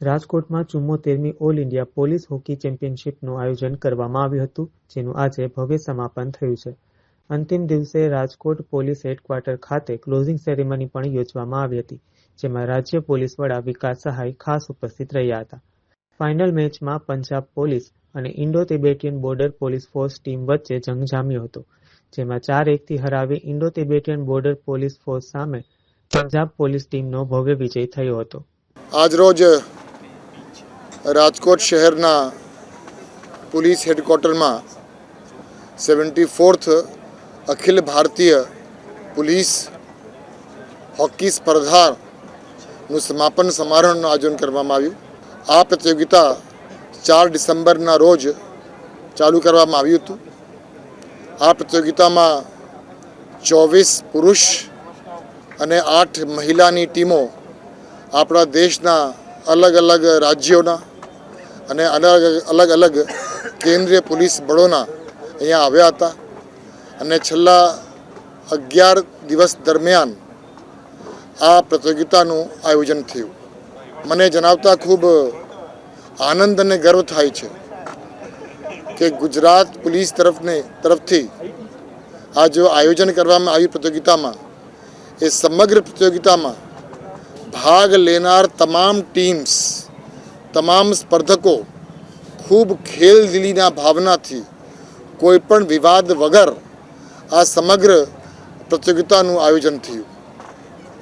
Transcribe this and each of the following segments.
રાજકોટમાં 74મી all India police hockey ચેમ્પિયનશિપનું આયોજન કરવામાં આવ્યું હતું, જેનું આજે ભવ્ય સમાપન થયું છે. અંતિમ દિવસે રાજકોટ પોલીસ હેડક્વાર્ટર ખાતે ક્લોઝિંગ સેરેમની પણ યોજવામાં આવી હતી, જેમાં રાજ્ય પોલીસ વડા વિકાસ સહાય ખાસ ઉપસ્થિત રહ્યા હતા. ફાઇનલ મેચમાં પંજાબ પોલીસ અને Indo Tibetan border police force team વચ્ચે જંગ જામ્યો હતો, જેમાં 4-1થી હરાવી Indo Tibetan border police force સામે પંજાબ પોલીસ ટીમનો ભવ્ય વિજય થયો હતો. આજરોજ રાજકોટ શહેરના police હેડક્વાર્ટરમાં 74th Akhil Bharatiya police hockey સ્પર્ધાનું સમાપન સમારોહનું આયોજન કરવામાં આવ્યું. આ પ્રતિયોગિતા 4 ડિસેમ્બરના રોજ ચાલુ કરવામાં આવ્યું હતું. આ પ્રતિયોગિતામાં 24 પુરુષ અને 8 મહિલાની ટીમો આપણા દેશના અલગ અલગ રાજ્યોના અને અલગ અલગ કેન્દ્રીય પોલીસ બળોના અહીંયા આવ્યા હતા અને છેલ્લા 11 દિવસ દરમિયાન આ પ્રતિયોગિતાનું આયોજન થયું. મને જણાવતા ખૂબ આનંદ અને ગર્વ થાય છે કે ગુજરાત પોલીસ તરફથી આ જો આયોજન કરવામાં આવી પ્રતિયોગિતામાં એ સમગ્ર પ્રતિયોગિતામાં ભાગ લેનાર તમામ ટીમ્સ, તમામ સ્પર્ધકો ખૂબ ખેલદિલીના ભાવનાથી કોઈ પણ વિવાદ વગર આ સમગ્ર પ્રતિયોગિતાનું આયોજન થયું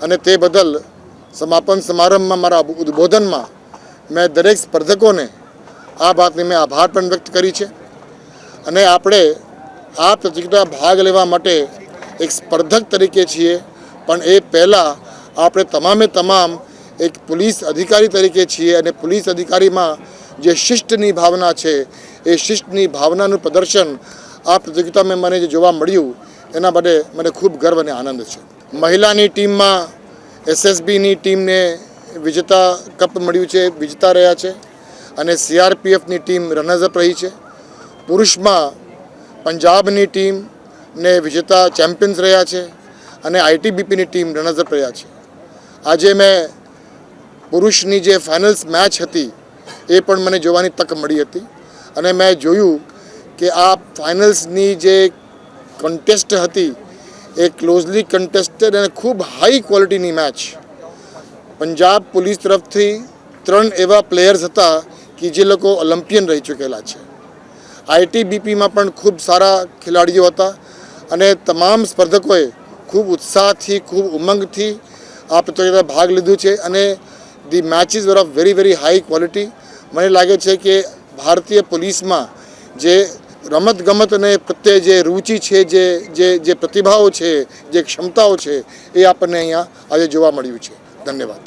અને તે બદલ સમાપન સમારંભમાં મારા ઉદ્બોધનમાં મેં દરેક સ્પર્ધકોને આ વાતની મેં આભાર પણ વ્યક્ત કરી છે. અને આપણે આ પ્રતિયોગિતા ભાગ લેવા માટે એક સ્પર્ધક તરીકે છીએ, પણ એ પહેલાં આપણે તમામ એક પોલીસ અધિકારી તરીકે છીએ અને પોલીસ અધિકારીમાં જે શિસ્તની ભાવના છે એ શિસ્તની ભાવનાનું પ્રદર્શન આ પ્રતિયોગિતામાં મને જે જોવા મળ્યું એના માટે મને ખૂબ ગર્વ અને આનંદ છે. મહિલાની ટીમમાં SSBની ટીમને વિજેતા કપ મળ્યું છે, વિજેતા રહ્યા છે અને CRPFની ટીમ રનર્સઅપ રહી છે. પુરુષમાં પંજાબની ટીમને વિજેતા ચેમ્પિયન્સ રહ્યા છે અને ITBPની ટીમ રનર્સઅપ રહ્યા છે. આજે મેં પુરુષની જે ફાઇનલ્સ મેચ હતી એ પણ મને જોવાની તક મળી હતી અને મેં જોયું કે આ ફાઇનલ્સની જે કોન્ટેસ્ટ હતી એ ક્લોઝલી કન્ટેસ્ટેડ અને ખૂબ હાઈ ક્વોલિટીની મેચ. પંજાબ પોલીસ તરફથી 3 એવા પ્લેયર્સ હતા કે જે લોકો ઓલિમ્પિયન રહી ચૂકેલા છે. ITBPમાં પણ ખૂબ સારા ખેલાડીઓ હતા અને તમામ સ્પર્ધકોએ ખૂબ ઉત્સાહથી, ખૂબ ઉમંગથી આ પ્રતિયોગિતામાં ભાગ લીધું છે અને the matches were of very high quality. મને લાગે છે કે ભારતીય પોલીસમાં જે રમતગમત અને પ્રત્યે જે રુચિ છે, જે પ્રતિભાઓ છે, જે ક્ષમતાઓ છે એ આપણને અહીંયા આજે જોવા મળ્યું છે. ધન્યવાદ.